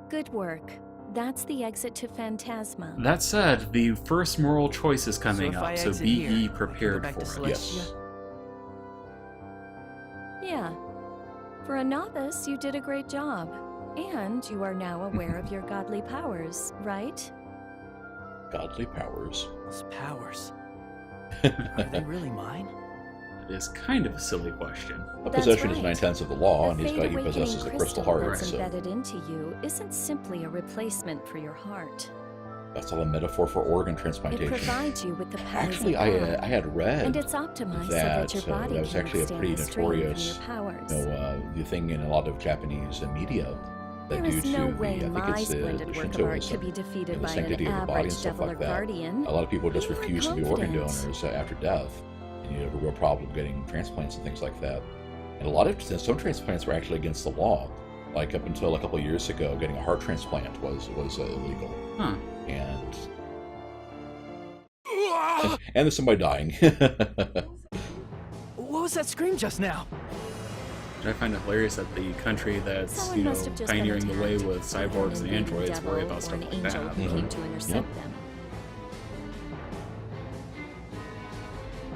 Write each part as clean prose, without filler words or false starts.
Good work. That's the exit to Phantasma. That said, the first moral choice is coming So if I up, so exit be here, ye I can go prepared back to for it. Celestia? Yeah. For a novice, you did a great job. And you are now aware of your godly powers, right? Godly powers. Those powers. Are they really mine? It is kind of a silly question. A That's possession is right. 9/10 of the law, and The he Fate possesses the Awakening crystal crystal heart, that's so embedded into you isn't simply a replacement for your heart. that's all a metaphor for organ It transplantation. provides you with the powers Actually, of I God, had read and it's optimized that, so that your body that was can actually a withstand pretty the strain from notorious, your powers. the thing in a lot of Japanese media, that There due is to no the, way I think my it's the splendid work of art Shintoism, could be defeated and the by sanctity an of the body and average stuff devil or like that. guardian. A lot of people just You are refuse to be organ confident. donors after death, and you have a real problem getting transplants and things like that. And a lot of some transplants were actually against the law. Like up until a couple of years ago, getting a heart transplant was illegal. Huh. And there's somebody dying. What was that scream just now? Which I find it hilarious that the country that's, Someone must have just been pioneering the way attacked. with cyborgs and An invading androids worry devil about or stuff an like angel that. who came to intercept them.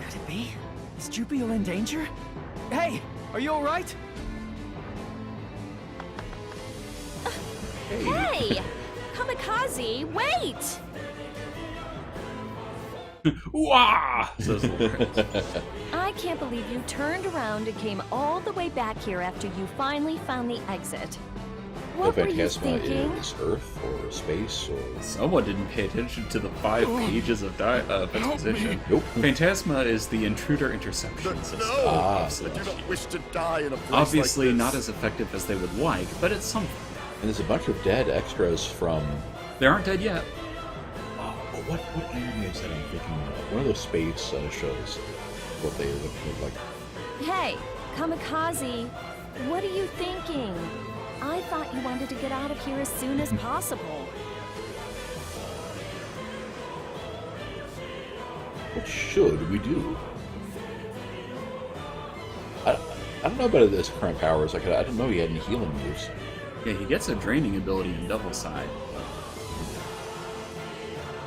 Could it be? Is Jupio in danger? Hey, are you alright? Hey! Kamikaze, wait! Wah! Says Lord. I can't believe you turned around and came all the way back here after you finally found the exit. What The were you Phantasma thinking? is Earth or space or Someone didn't pay attention to the 5 pages of exposition. nope. Phantasma is the intruder interception system. Ah, I do not wish to die in a place Obviously like this. not as effective as they would like, but it's something. And there's a bunch of dead extras from. They aren't dead yet. Oh, what anime is that I'm thinking of? One of those space shows. What they look like. Hey, Kamikaze, what are you thinking? I thought you wanted to get out of here as soon as possible. What should we do? I don't know about his current powers. Like I don't know he had any healing moves. Yeah, he gets a draining ability in Devil's Side.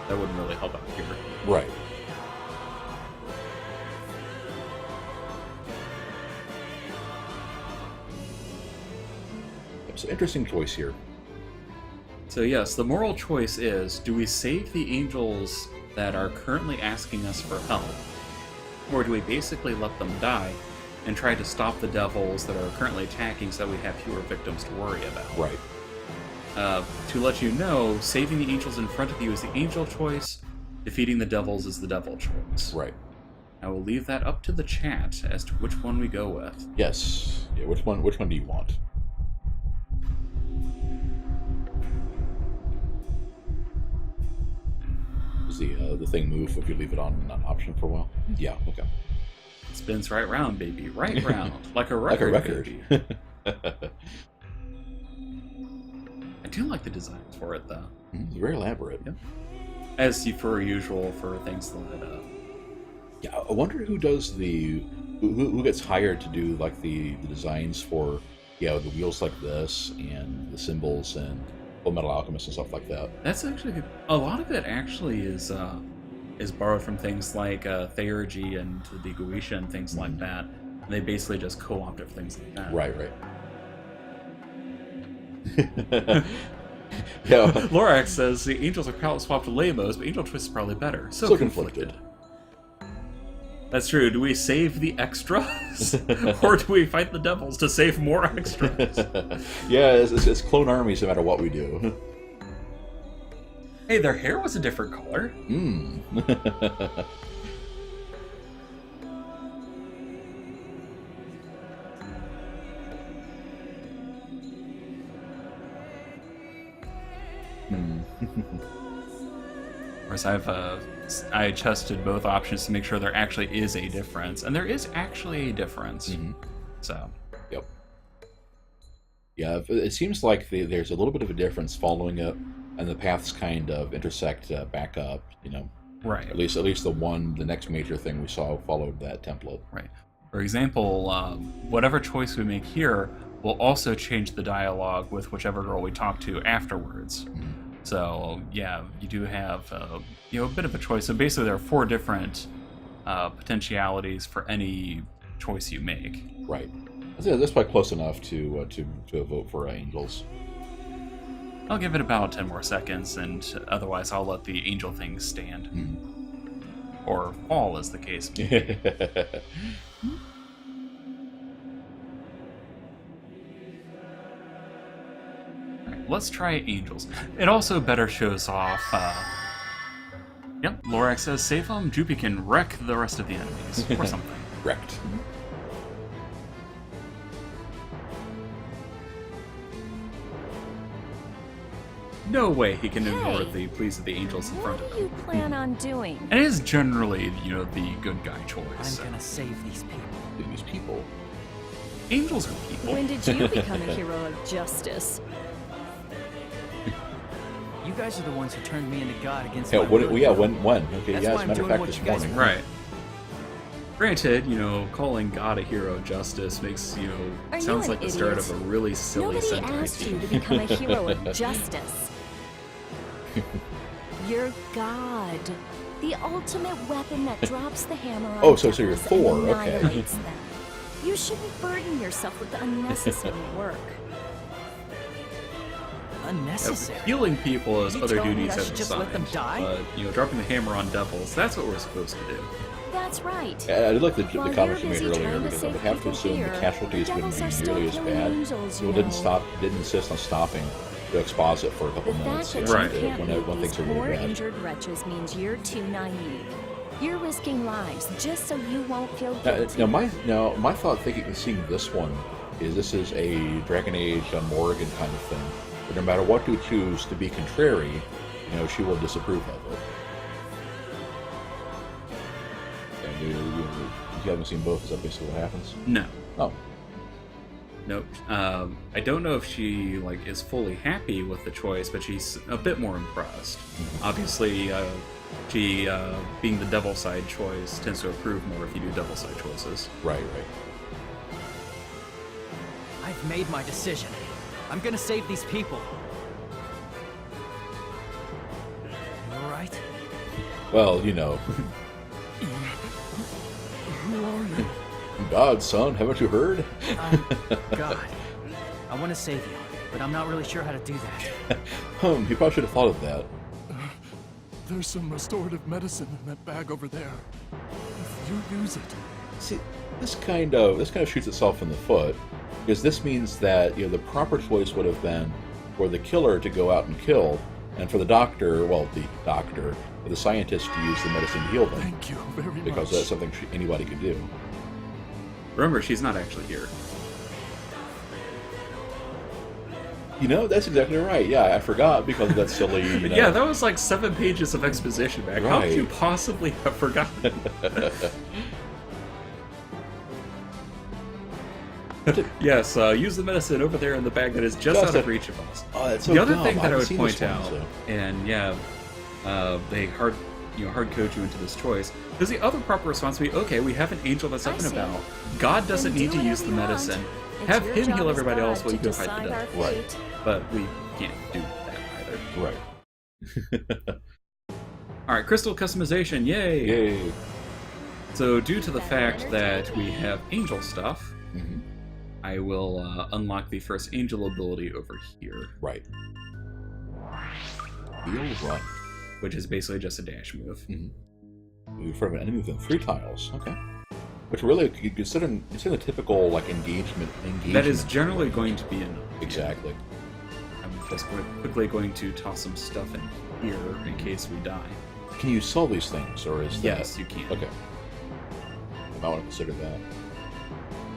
That wouldn't really help out here. Right. So interesting choice here. So yes, the moral choice is, do we save the angels that are currently asking us for help? Or do we basically let them die and try to stop the devils that are currently attacking so that we have fewer victims to worry about? Right. To let you know, saving the angels in front of you is the angel choice, defeating the devils is the devil choice. Right. I will leave that up to the chat as to which one we go with. Yes. Yeah. Which one do you want? Does the thing move if you leave it on an option for a while? Yeah. Okay. It spins right round, baby, right round, like a Like a record. record. Baby. I do like the designs for it, though. It's very elaborate. Yep. As per usual for things that. Yeah, I wonder who does who gets hired to do like the designs for the wheels like this and the symbols and Full Metal Alchemist and stuff like that. That's actually a lot of it. Actually, is borrowed from things like Theurgy and the Goetia and things like that. And they basically just co-opted things like that. Right. Yeah. Lorax says the angels are palette swapped to Lamos, but Angel Twist is probably better. So conflicted. That's true. Do we save the extras? Or do we fight the devils to save more extras? Yeah, it's clone armies no matter what we do. Hey, their hair was a different color. Of course, I tested both options to make sure there actually is a difference, and there is actually a difference. Mm-hmm. So, yep. Yeah, it seems like there's a little bit of a difference following it, and the paths kind of intersect back up. right. At least the next major thing we saw followed that template. Right. For example, whatever choice we make here we'll also change the dialogue with whichever girl we talk to afterwards. So yeah, you do have a bit of a choice. So basically, there are 4 different potentialities for any choice you make. Right. That's probably close enough to vote for angels. I'll give it about 10 more seconds, and otherwise I'll let the angel thing stand. Or fall, as the case may be. Alright, let's try angels. It also better shows off... Yep, Lorax says, save them, Droopy can wreck the rest of the enemies, or something. Wrecked. No way he can ignore the pleas of the angels in front What of do him. you plan on doing? And it is generally, the good guy choice. I'm gonna save these people. These people. Angels are people. When did you become a hero of justice? You guys are the ones who turned me into God against Yeah, my when? when? Okay, That's yeah, why as a I'm matter of doing fact, what this you guys morning. Right. Granted, calling God a hero of justice makes, Are you sounds an like the start idiot? of a really silly Nobody sentence. asked you to become a hero of justice. You're God. The ultimate weapon that drops the hammer on Oh, so you're devils Thor, and okay. annihilates them. You shouldn't burden yourself with unnecessary work. Unnecessary. Healing people as You other telling me duties I as should just let them assigned, die? but dropping the hammer on devils, that's what we're supposed to do. That's right. I did like the While comments you you're made busy earlier trying to because I would save have to people assume here, the casualties the wouldn't devils be are nearly as still killing bad. angels, People you didn't insist on stopping to exposit for a couple The minutes. fact that Right. you can't when beat things these are really poor bad. injured wretches means you're too naive. You're risking lives just so you won't feel guilty. My thought thinking seeing this one is this is a Dragon Age Morrigan kind of thing. But no matter what you choose to be contrary, she will disapprove of it. And you haven't seen both. Is that basically what happens? No. Oh, Nope. I don't know if she is fully happy with the choice, but she's a bit more impressed. Obviously, she being the devil side choice tends to approve more if you do devil side choices. right. I've made my decision. I'm gonna save these people. You alright? Well, Who are you? God, son, haven't you heard? God. I want to save you, but I'm not really sure how to do that. You probably should have thought of that. There's some restorative medicine in that bag over there. If you use it, See, this kind of shoots itself in the foot, because this means that the proper choice would have been for the killer to go out and kill, and for the the scientist to use the medicine to heal them, thank you very much. because that's something anybody could do. Remember, she's not actually here. That's exactly right. Yeah, I forgot because of that silly. Yeah, that was 7 pages of exposition back. How could you Right. possibly have forgotten? Yes, use the medicine over there in the bag that is just out of reach of us. Oh, that's so The other dumb. thing that I haven't would seen point this one, out, so- and they hard code you into this choice, because the other proper response would be, okay, we have an angel that's up I and see. about. God doesn't Then need do to use the whatever you want. medicine. It's Have your him job heal as everybody God else while you to go fight the decide our devil. Right. fate. But we can't do that either. Right. All right, crystal customization, yay! Yay. So due to the Better fact that entertainment. we have angel stuff, Mhm. I will unlock the first angel ability over here, Right. Heal run. which is basically just a dash move. Move in front of an enemy within 3 tiles. Okay. Which really, considering the typical engagement. That is generally going to be enough. Exactly. I'm just quickly going to toss some stuff in here in case we die. Can you sell these things, or is that... Yes, you can. Okay. I might want to consider that.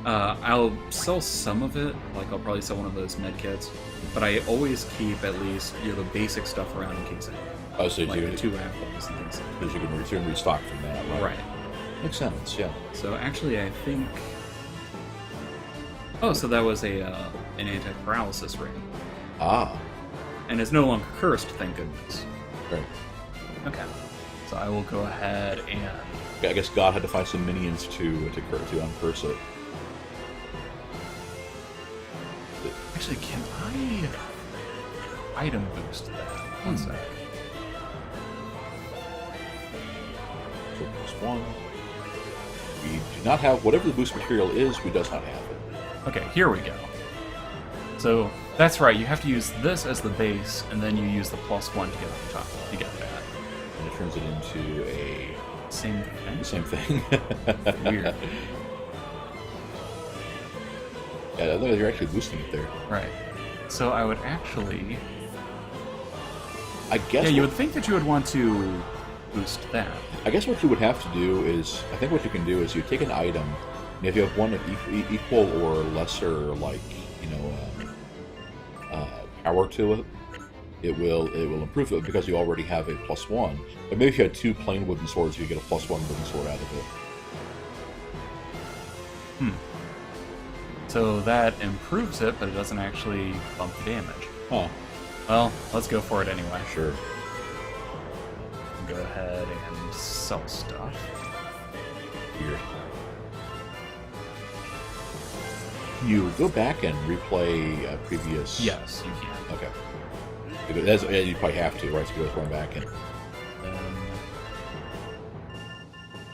I'll sell some of it, I'll probably sell one of those med kits, but I always keep at least the basic stuff around in case I Oh, so like you the 2 apples and things like because you can return restock from that, that. right? Right. Makes sense. Yeah. So actually, I think. Oh, so that was an anti-paralysis ring, Ah. and it's no longer cursed. Thank goodness. Right. Okay. So I will go ahead and. I guess God had to find some minions to uncurse it. Actually, can I item boost that? One sec. So +1. We do not have whatever the boost material is. We does not have it. Okay, here we go. So that's right. You have to use this as the base, and then you use the +1 to get on top to get that. And it turns it into a Same thing. the same thing. Weird. Yeah, I think you're actually boosting it there. Right. So I would actually. I guess. Yeah, you would think that you would want to boost that. I guess what you would have to do is, I think what you can do is you take an item, and if you have one of equal or lesser, like, you know, power to it, it will improve it because you already have a +1. But maybe if you had 2 plain wooden swords, you get a +1 wooden sword out of it. So that improves it, but it doesn't actually bump the damage. Huh. Well, let's go for it anyway. Sure. Go ahead and sell stuff. Weird. You go back and replay previous... Yes, you can. Okay. Yeah, you probably have to, right? So you go back and...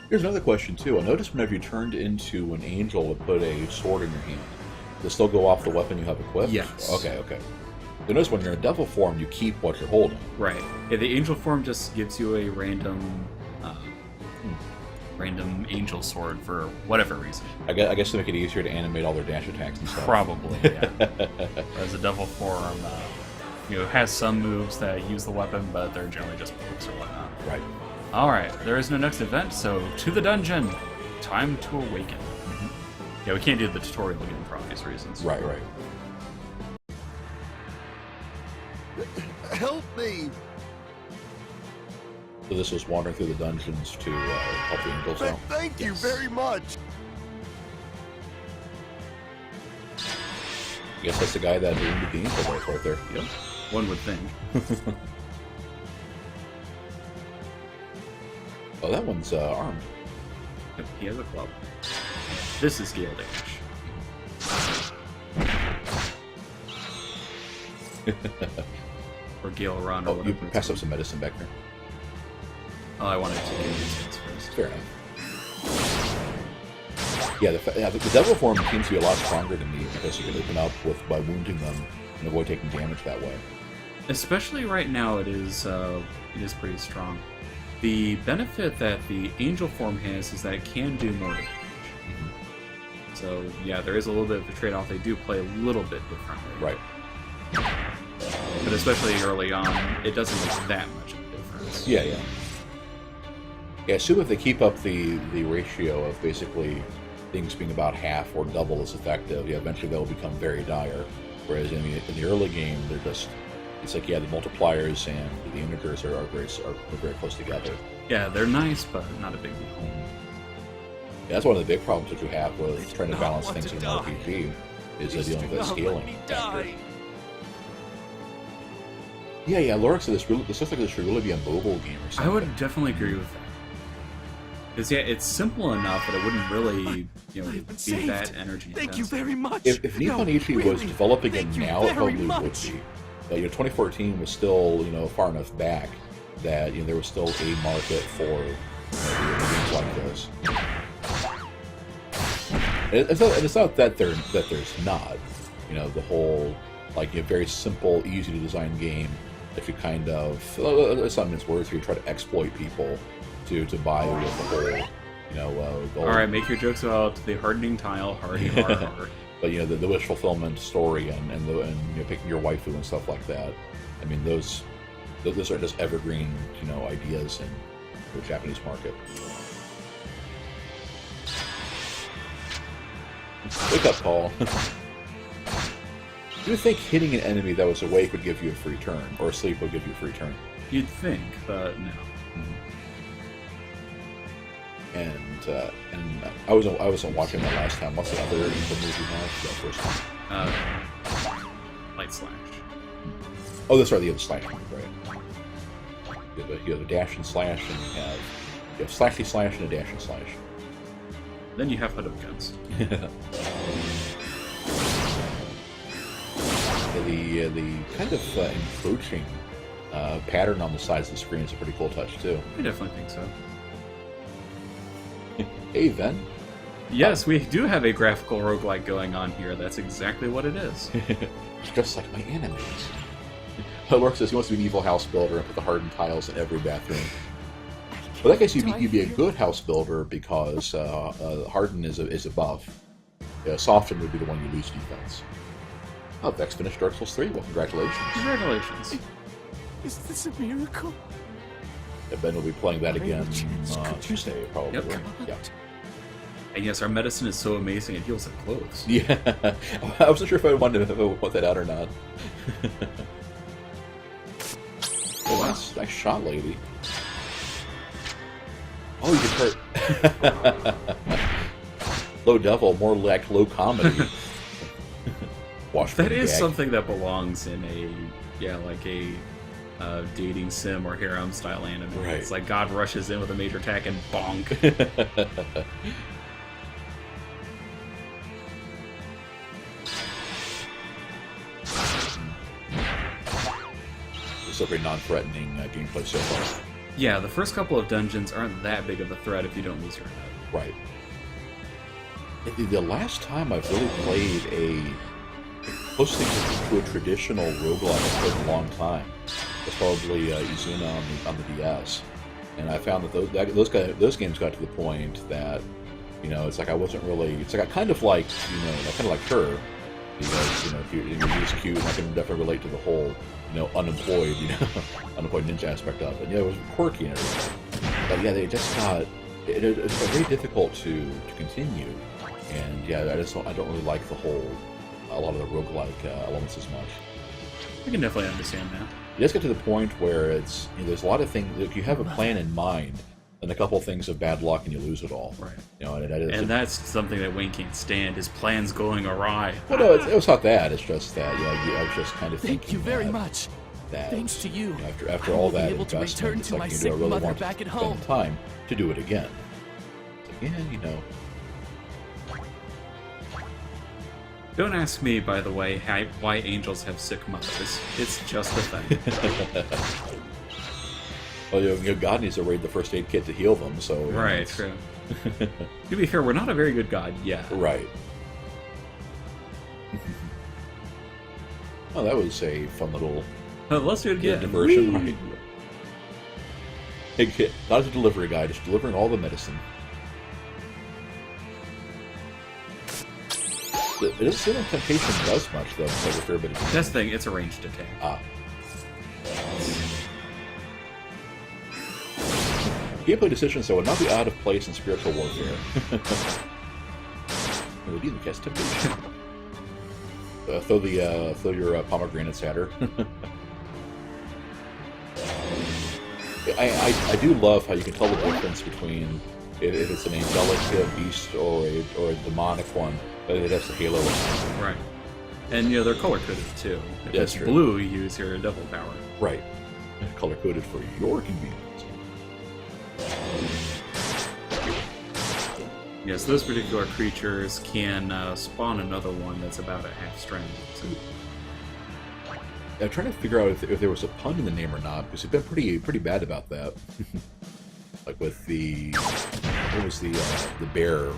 Here's another question, too. I noticed whenever you turned into an angel and put a sword in your hand, does it still go off the weapon you have equipped? Yes. Okay. I notice when you're in devil form, you keep what you're holding. Right. Yeah, the angel form just gives you a random angel sword for whatever reason. I guess to make it easier to animate all their dash attacks and stuff. Probably, yeah. Whereas the devil form, has some moves that use the weapon, but they're generally just pokes or whatnot. Right. Alright, there is no next event, so to the dungeon! Time to awaken. Yeah, we can't do the tutorial again for obvious reasons. Right. Help me! So this was wandering through the dungeons to help the angels out? Thank you very much! I guess that's the guy that wounded the angel right there. Yep. One would think. Oh, that one's armed. Yep, he has a club. This is Gale Dash. Or Gale Run, or Oh, you whatever. passed up some medicine back there. Oh, I wanted to get these things first. Fair enough. Yeah, the devil form seems to be a lot stronger to me because you can open up by wounding them and avoid taking damage that way. Especially right now, it is pretty strong. The benefit that the angel form has is that it can do more damage. So yeah, there is a little bit of a trade-off. They do play a little bit differently. Right. But especially early on, it doesn't make that much of a difference. Yeah. Yeah, I assume if they keep up the ratio of basically things being about half or double as effective, eventually they'll become very dire. Whereas in the early game, they're just... It's like, the multipliers and the integers are very close together. Yeah, they're nice, but not a big deal. Yeah, that's one of the big problems that you have with trying to balance things in an RPG, is dealing with that scaling factor. Yeah, Lorik said this looks like this should really be a mobile game or something. I would definitely agree with that. Because it's simple enough that it wouldn't really, be that energy intensive. Thank you very much. If Nippon Ichi was really, developing it thank you now, it very probably would much. be. But 2014 was still far enough back that there was still a market for games like this. It's not that there's not. The whole very simple, easy to design game that you kind of, it's not mince words here, you try to exploit people to buy the whole All right, make your jokes about the hardening tile, hardy, hard. But the wish fulfillment story and picking your waifu and stuff like that. I mean, those are just evergreen ideas in the Japanese market. Wake up, Paul. Do you think hitting an enemy that was awake would give you a free turn, or asleep would give you a free turn? You'd think, but no. And I wasn't watching that last time. What's the other evil movie you have? That first one. Light Slash. Oh, that's right. The other slash move, right? You have a dash and slash, and you have slashy slash and a dash and slash. Then you have Hadouken guns. the kind of encroaching pattern on the sides of the screen is a pretty cool touch too. I definitely think so. Hey, Ven. Yes, we do have a graphical roguelike going on here. That's exactly what it is. It's just like my enemies. Lork says he wants to be an evil house builder and put the hardened tiles in every bathroom. Well, that case, you'd be a good house builder because harden is above. Soften would be the one you lose defense. Oh, Vex finished Dark Souls 3. Well, congratulations. Congratulations. Is this a miracle? Yeah, Ben will be playing that again Tuesday, probably. Yep. Yeah. And yes, our medicine is so amazing it heals up clothes. Yeah. I wasn't sure if I wanted to put that out or not. Oh, nice shot, lady. Oh, you can hurt. Low devil, more like low comedy. That is something that belongs in a dating sim or harem style anime. Right. It's like God rushes in with a major attack and bonk. It's a very non-threatening gameplay so far. Yeah, the first couple of dungeons aren't that big of a threat if you don't lose your head. Right. The last time I've really played a close thing to a traditional roguelike in a long time was probably Izuna on the DS, and I found that those games got to the point that it's like I wasn't really. It's like I kind of like her because if you're cute, and I can definitely relate to the whole unemployed ninja aspect of it. It was quirky and everything, but yeah, they just got it's very difficult to continue, and yeah, I don't really like a lot of the roguelike elements as much. I can definitely understand that. You just get to the point where it's there's a lot of things that you have a plan in mind, and a couple of things of bad luck, and you lose it all. Right. And that's something that Wayne can't stand. His plans going awry. Well, no, it was not that. It's just that I was just kind of thinking. Thank you very much. That, thanks to you. After all that able to investment, return it's to like, my do I sick really mother want back to at spend home? the time to do it again? It's like, Don't ask me, by the way, why angels have sick mothers. It's just a thing. Well, God needs to raid the first aid kit to heal them, so... Right, true. To be fair, we're not a very good god yet. Right. Oh, that was a fun little... Let's do it again. Diversion, right? Hey, not as a delivery guy, just delivering all the medicine. It doesn't seem like Temptation does much, though. It's like a fair bit of That's the thing, it's a ranged attack. Ah. Gameplay decisions, though, would not be out of place in spiritual warfare. It would be the cast Temptation. Throw your pomegranates at her. I do love how you can tell the difference between if it's an angelic beast or a demonic one, but it has the halo. Right. And they're color coded too. If That's it's true. blue, you use your devil power. Right. Color coded for your convenience. Yes, those particular creatures can spawn another one that's about at half strength. So. I'm trying to figure out if there was a pun in the name or not, because they've been pretty bad about that. Like with what was the bear?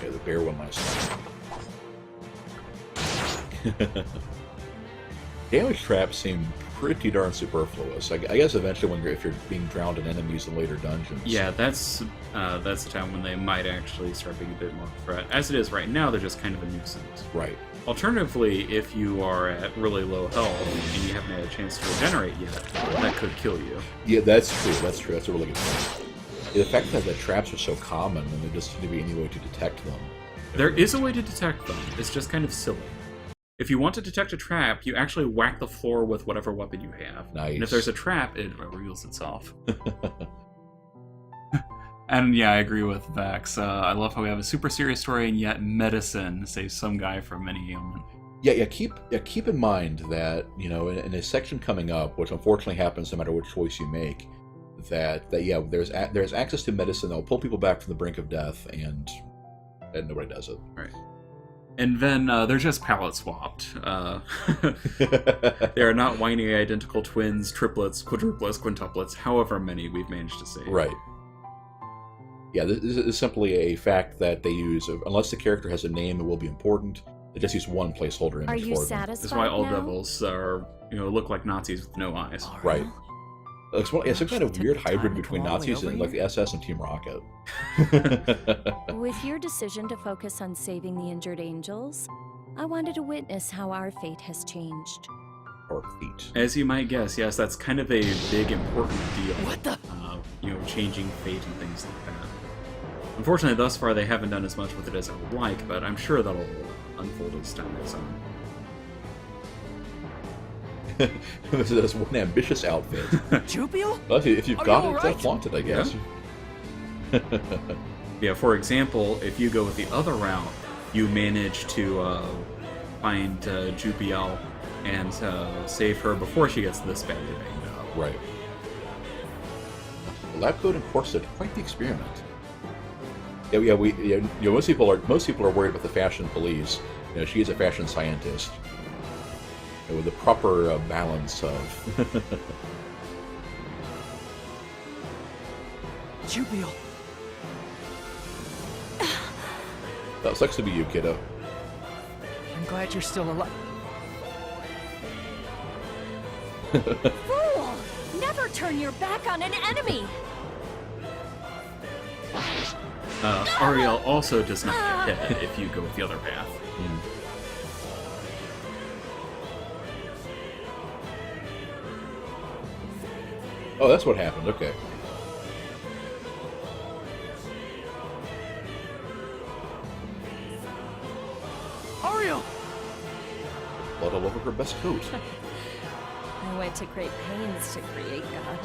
The bear one last time. Damage traps seem pretty darn superfluous. I guess eventually if you're being drowned in enemies in later dungeons. Yeah, that's the time when they might actually start being a bit more of a threat. As it is right now, they're just kind of a nuisance. Right. Alternatively, if you are at really low health and you haven't had a chance to regenerate yet, that could kill you. Yeah, that's true. That's a really good point. The fact that the traps are so common and there doesn't seem to be any way to detect them. There is a way to detect them. It's just kind of silly. If you want to detect a trap, you actually whack the floor with whatever weapon you have. Nice. And if there's a trap, it reveals itself. And yeah, I agree with Vex. I love how we have a super serious story, and yet medicine saves some guy from any ailment. Yeah. Keep in mind that in a section coming up, which unfortunately happens no matter which choice you make, that there's access to medicine that will pull people back from the brink of death, and nobody does it. Right. And then they're just palette swapped. They are not whiny identical twins, triplets, quadruplets, quintuplets, however many we've managed to save. Right. Yeah, this is simply a fact that they use. Unless the character has a name, it will be important. They just use one placeholder image Are you for them. satisfied That's why all now? devils are, look like Nazis with no eyes. Right. It's some kind of Took weird the time hybrid to between come all the way Nazis over and like here? the SS and Team Rocket. With your decision to focus on saving the injured angels, I wanted to witness how our fate has changed. Or feet. As you might guess, yes, that's kind of a big, important deal. What the? Changing fate and things like that. Unfortunately, thus far, they haven't done as much with it as I would like, but I'm sure that'll unfold as time goes on. This is one ambitious outfit. Jubiel? Well, if you've Are got you it, alright? flaunt it, I guess. Yeah, for example, if you go with the other route, you manage to find Jubiel and save her before she gets this badly banged up. Right. Lab coat and corset, quite the experiment. Most people are worried about the fashion police. She is a fashion scientist. With the proper balance of. Jubiel. That sucks to be you, kiddo. I'm glad you're still alive. Fool! Never turn your back on an enemy! Ariel also does not get hit if you go with the other path. Oh, that's what happened. Okay. Ariel! Blood all over her best coat. I went to great pains to create God.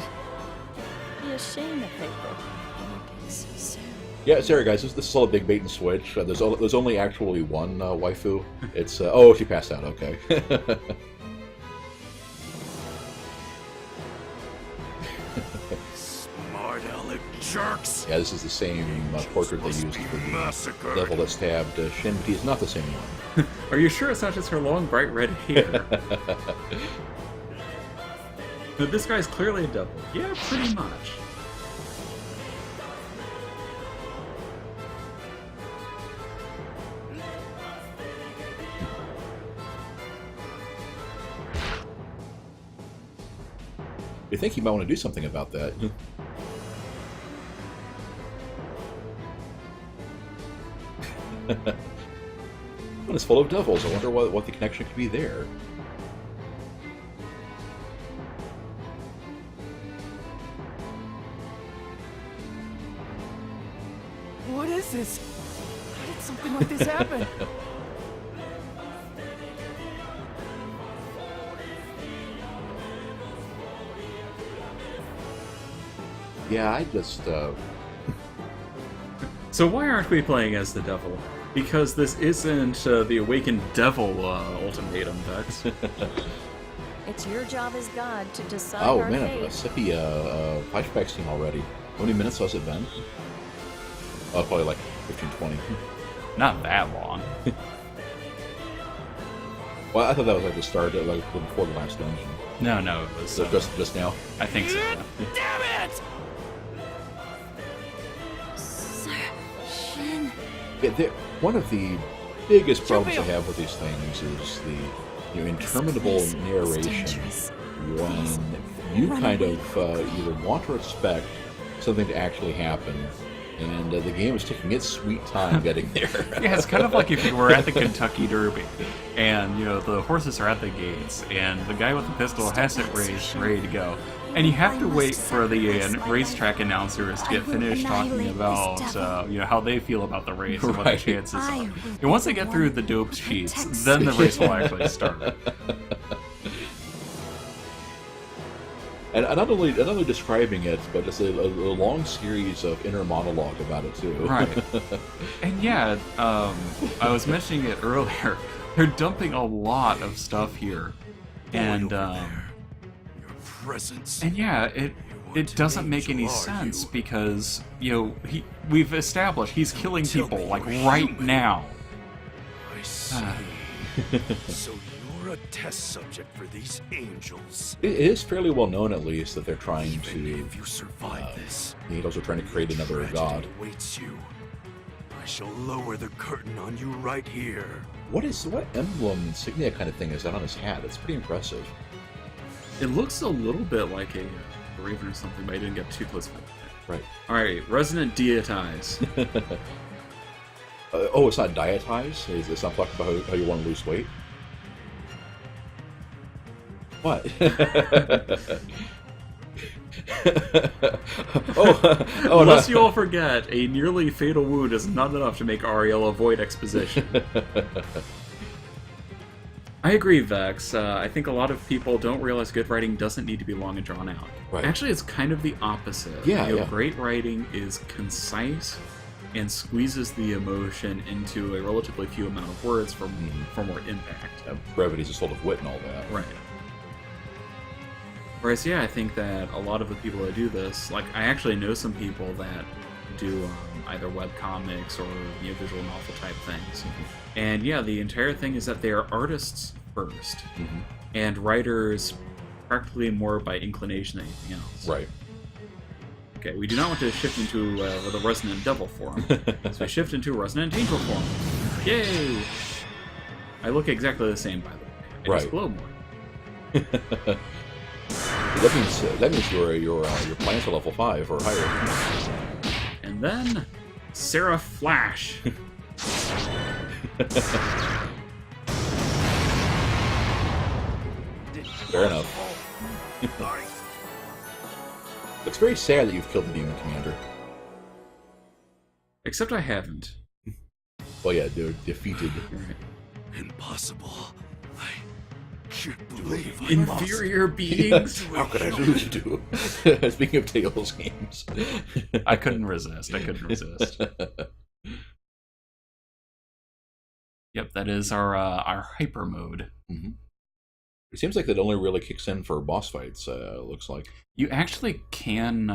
Be a shame if they broke my so soon. Yeah, sorry guys, this is still a big bait and switch. There's only actually one waifu. It's oh, she passed out. Okay. Smart aleck jerks. Yeah, this is the same portrait they used for the Massacre. devil that stabbed Shin, but he's not the same one. Are you sure it's not just her long, bright red hair? But this guy's clearly a devil. Yeah, pretty much. You think you might want to do something about that? Well, it's full of devils. I wonder what the connection could be there. What is this? How did something like this happen? Yeah, I just So why aren't we playing as the devil? Because this isn't the Awakened Devil Ultimatum, Dex. It's your job as God to decide oh our man, a fate. sippy flashback scene already. How many minutes has it been? Oh, probably like 15, 20. Not that long. Well, I thought that was like the start, like before the last dungeon. No, it was So just now. I think so. Yeah. Damn it! Sir, Shin. Yeah, one of the biggest problems I Jubiel. have with these things is the interminable This place is narration dangerous. when you run kind away of either want or expect something to actually happen, and the game is taking its sweet time getting there. Yeah, it's kind of like if you were at the Kentucky Derby, and the horses are at the gates, and the guy with the pistol has it raised, ready to go, and you have to wait for the racetrack announcers to get finished talking about how they feel about the race and what the Right. chances I are. will And once they be get the through one the dope who sheets, protects then the you. race will actually start. And not only describing it, but just a long series of inner monologue about it too. Right. And yeah, I was mentioning it earlier. They're dumping a lot of stuff here, and Your presence. and yeah, it doesn't make any sense because we've established he's killing people like right now. I So you're a test subject for these angels. It is fairly well known, at least, that they're trying to. If you survive this, The angels are trying to create another tragedy god. awaits you. I shall lower the curtain on you right here. What emblem insignia kind of thing is that on his hat? It's pretty impressive. It looks a little bit like a raven or something, but I didn't get too close with it. Right. Alright, Resonant Dietize. Oh, it's not dietize? It's not talking about how you want to lose weight? What? Unless you all forget, a nearly fatal wound is not enough to make Ariel avoid exposition. I agree, Vex. I think a lot of people don't realize good writing doesn't need to be long and drawn out. Right. Actually, it's kind of the opposite. Yeah, yeah. Great writing is concise and squeezes the emotion into a relatively few amount of words for more impact. Brevity's a sort of wit and all that. Right. Whereas, yeah, I think that a lot of the people that do this, like, I actually know some people that do either webcomics or visual novel type things. And yeah, the entire thing is that they are artists first, and writers practically more by inclination than anything else. Right. Okay, we do not want to shift into the Resonant Devil form, so we shift into Resonant Angel form. Yay! I look exactly the same, by the way. I just glow more. That means your plants are level 5 or higher. And then Sarah Flash. Fair enough. It's very sad that you've killed the Demon Commander. Except I haven't. Well, yeah, they're defeated. Impossible. I can't believe I Inferior beings. How could I lose to? Speaking of Tales games. I couldn't resist. Yep, that is our hyper mode. It seems like that only really kicks in for boss fights, it looks like. You actually can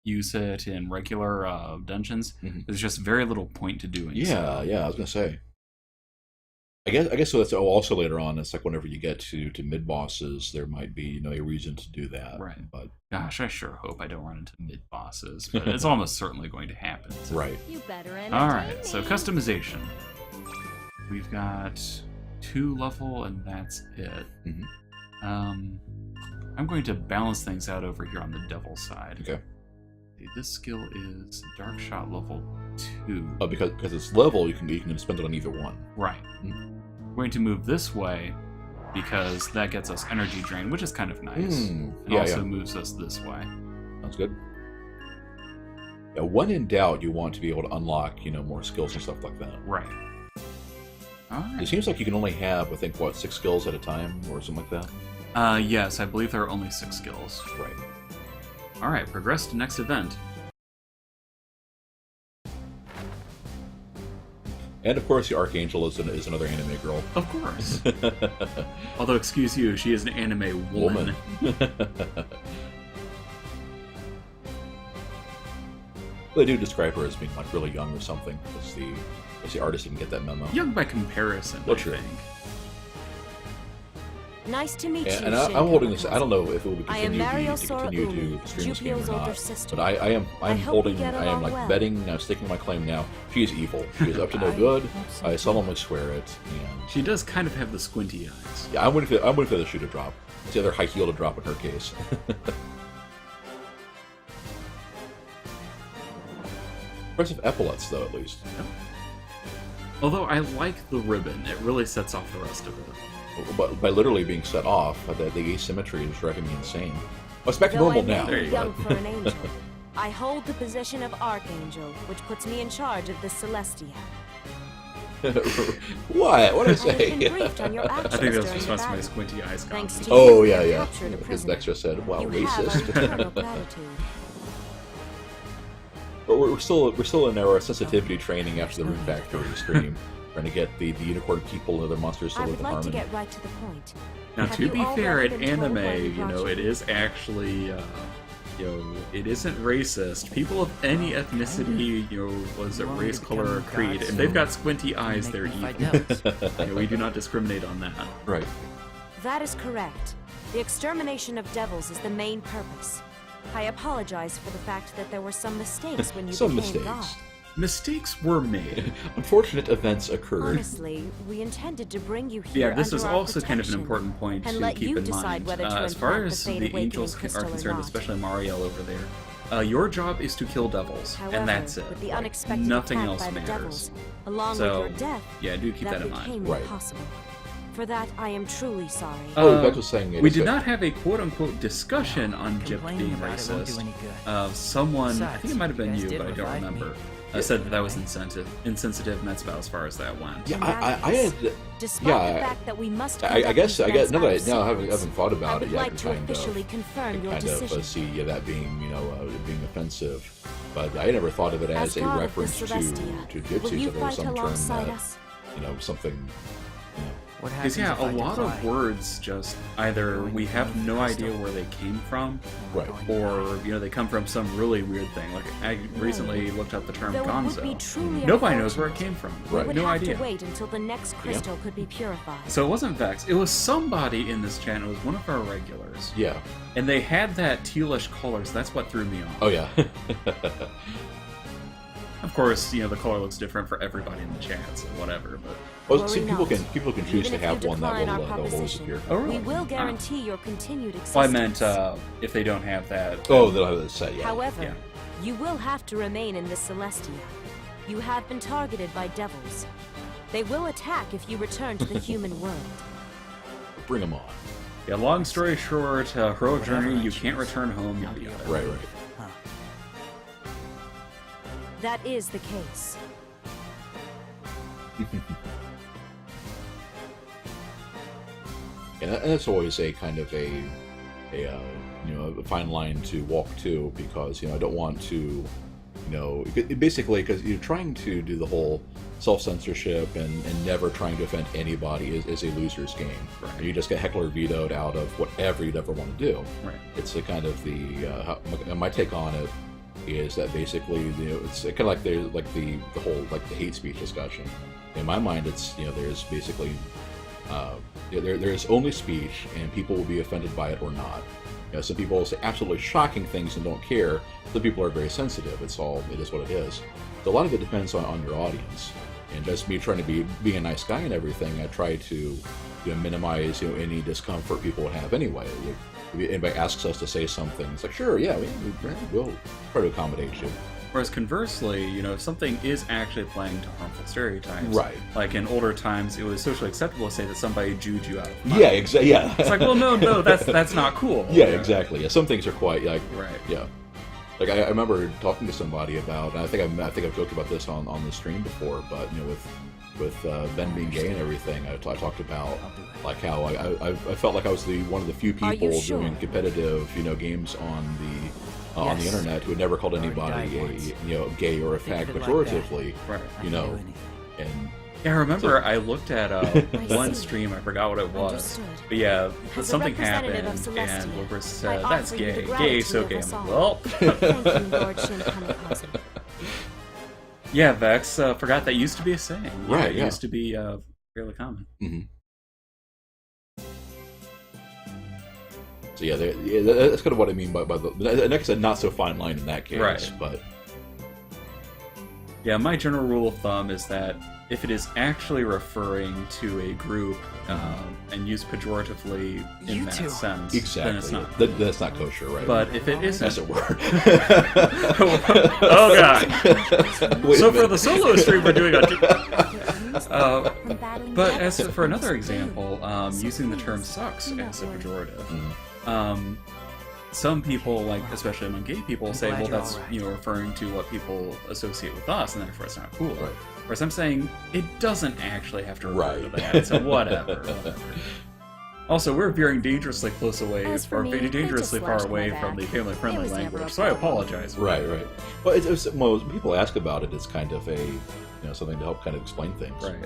use it in regular dungeons. There's just very little point to doing so. Yeah, I was gonna say. I guess so. That's also later on. It's like whenever you get to mid bosses, there might be a reason to do that. Right. But gosh, I sure hope I don't run into mid bosses, but it's almost certainly going to happen. So. Right. You better All right. So customization. We've got 2 level, and that's it. I'm going to balance things out over here on the devil side. Okay. This skill is Dark Shot level 2. Oh, because it's level, you can spend it on either one. Right. I'm going to move this way because that gets us energy drain, which is kind of nice. It also moves us this way. Sounds good. Yeah, when in doubt, you want to be able to unlock, more skills and stuff like that. Right. All right. It seems like you can only have, I think, 6 skills at a time or something like that? Yes, I believe there are only 6 skills. Right. All right, progress to next event. And of course, the Archangel is another anime girl. Of course. Although, excuse you, she is an anime woman. They do describe her as being really young or something. Because the artist didn't get that memo. Young by comparison, I think. Nice to meet you, And I'm holding this. I don't know if it will be continue to stream this game or not. But I am betting, sticking my claim now. She is evil. She is up to no good. I solemnly swear it. And she does kind of have the squinty eyes. Yeah, I'm waiting for the shoe to drop. It's the other high heel to drop in her case. Impressive epaulets, though, at least. Although I like the ribbon. It really sets off the rest of it. But by literally being set off, the asymmetry is driving me insane. Oh, it's back to normal now. There you go. For an angel, I hold the position of Archangel, which puts me in charge of the Celestia. What? What did I say? I have been briefed on your actions I think that's during just the my battle. squinty eyes. Thanks to Oh, you, yeah. I captured a Because prisoner. Dexter said, wow, You have our racist. eternal gratitude. But we're still in our sensitivity training after the Rune Factory stream. Trying to get the unicorn people and other monsters to I live would in like harmony. to get right to the point. Now, Have to you be fair, already in been told anime, why we brought it is actually it isn't racist. People of any ethnicity, was it race, color, or creed, if they've got squinty eyes, they're evil. We do not discriminate on that. Right. That is correct. The extermination of devils is the main purpose. I apologize for the fact that there were some mistakes when you Some became mistakes. God. Mistakes were made. Unfortunate events occurred. Honestly, we intended to bring you here Yeah, this is under our also kind of an protection important point and to let keep you in decide mind. whether to As far implant as the Fate the Awakening angels crystal are or concerned, not. especially Mariel over there, your job is to kill devils, However, and that's it. with the unexpected Nothing attack else by the matters. devils, along So, with your death, yeah, do keep that in became mind. Right. impossible. For that, I am truly sorry. Oh, Beck was saying we it's did good. not have a quote-unquote discussion on Jip Complaining being about it won't do racist. any good. Someone, I Besides, think it might have been you guys you, did but I don't revive me. remember, said that was insensitive, and that's about as far as that went. Yeah, In that I case, had. Despite Yeah, the fact that we must I conduct guess these I guess events now out that of I haven't sequence, thought I about would it yet. like to kind officially of, confirm your kind decision. of see that being it being offensive, but I never thought of it as a God of the reference to Celestia, jujitsu. will you So there was fight some term alongside that us? something. What Because happens yeah, if a I lot of decline? words just either we have no idea where they came from, Right. or they come from some really weird thing. Like I recently looked up the term Though it would be gonzo. truly Nobody knows where it unfortunate, came from. we Right. would No have idea. to wait until the next crystal could be purified. So it wasn't Vex. It was somebody in this channel. It was one of our regulars, Yeah. and they had that tealish color. So that's what threw me off. Oh yeah. Of course, the color looks different for everybody in the chat, so whatever. But Well, see, Worry people can not. choose Even to if have you one that decline our will always proposition, appear. Oh, really? we will Ah. guarantee your continued existence. well, I meant if they don't have that. Oh, they'll have it set. Yeah. However, Yeah. you will have to remain in the Celestia. You have been targeted by devils. They will attack if you return to the human world. Bring them on. Yeah, long story short, heroic journey, Whatever I you can't choose. return home, yada yada. Right. Right. Huh. That is the case. And that's always a kind of a fine line to walk to, because I don't want to basically, because you're trying to do the whole self-censorship and never trying to offend anybody is a loser's game. Right. You just get heckler vetoed out of whatever you'd ever want to do. Right. It's a kind of my take on it is that basically it's kind of like there's like the whole like the hate speech discussion. In my mind, it's there's basically there's only speech, and people will be offended by it or not. Some people will say absolutely shocking things and don't care. Some people are very sensitive. It is what it is. So a lot of it depends on your audience. And just me trying to be a nice guy and everything, I try to minimize any discomfort people would have anyway. If anybody asks us to say something, it's like, sure, yeah, we'll try to accommodate you. Whereas conversely, if something is actually playing to harmful stereotypes, Right. like in older times, it was socially acceptable to say that somebody Jewed you out of money. Yeah, exactly. Yeah. It's like, well, no, that's not cool. Yeah, exactly. Yeah, some things are quite like Right. Yeah, like I remember talking to somebody about, and I think I've joked about this on the stream before, but with Ben being gay and everything, I talked about like how I felt like I was one of the few Are people you sure? doing competitive games on the Yes. internet who had never called Already anybody died once. gay or a Think fag of it like that. pejoratively, Right. I can do anything. and Yeah, I remember I looked at one see. stream, I forgot what it was. Understood. But yeah, As a something happened, representative of and Celestia, Wilbur I said, offer that's you gay. the Gay, so gratitude gay. of us I'm all. like, well. Thank you, Lord Shin Kamikaze. Yeah, Vex, forgot that used to be a saying. Right, It yeah. used to be fairly common. So yeah, that's kind of what I mean by the next not so fine line in that case, Right. but. Yeah, my general rule of thumb is that if it is actually referring to a group and used pejoratively in You that two. sense, Exactly. then it's not. That's not kosher, right? But if it isn't, as it were. oh god! Wait So a for minute. the solo stream, we're doing a. From battling But devils as for another against example, demons. using the So term please, "sucks" do not as a worry. pejorative, some people, like especially among gay people, say, glad "Well, you're that's all right. referring to what people associate with us, and therefore it's not cool." Right. Whereas I'm saying it doesn't actually have to refer Right. to that, so whatever. Also, we're veering dangerously close away, As for or me, very they dangerously just far slashed my away from back. the family-friendly It was never language, a so I problem. apologize. Right. Well, well, when people ask about it, it's kind of a something to help kind of explain things. Right.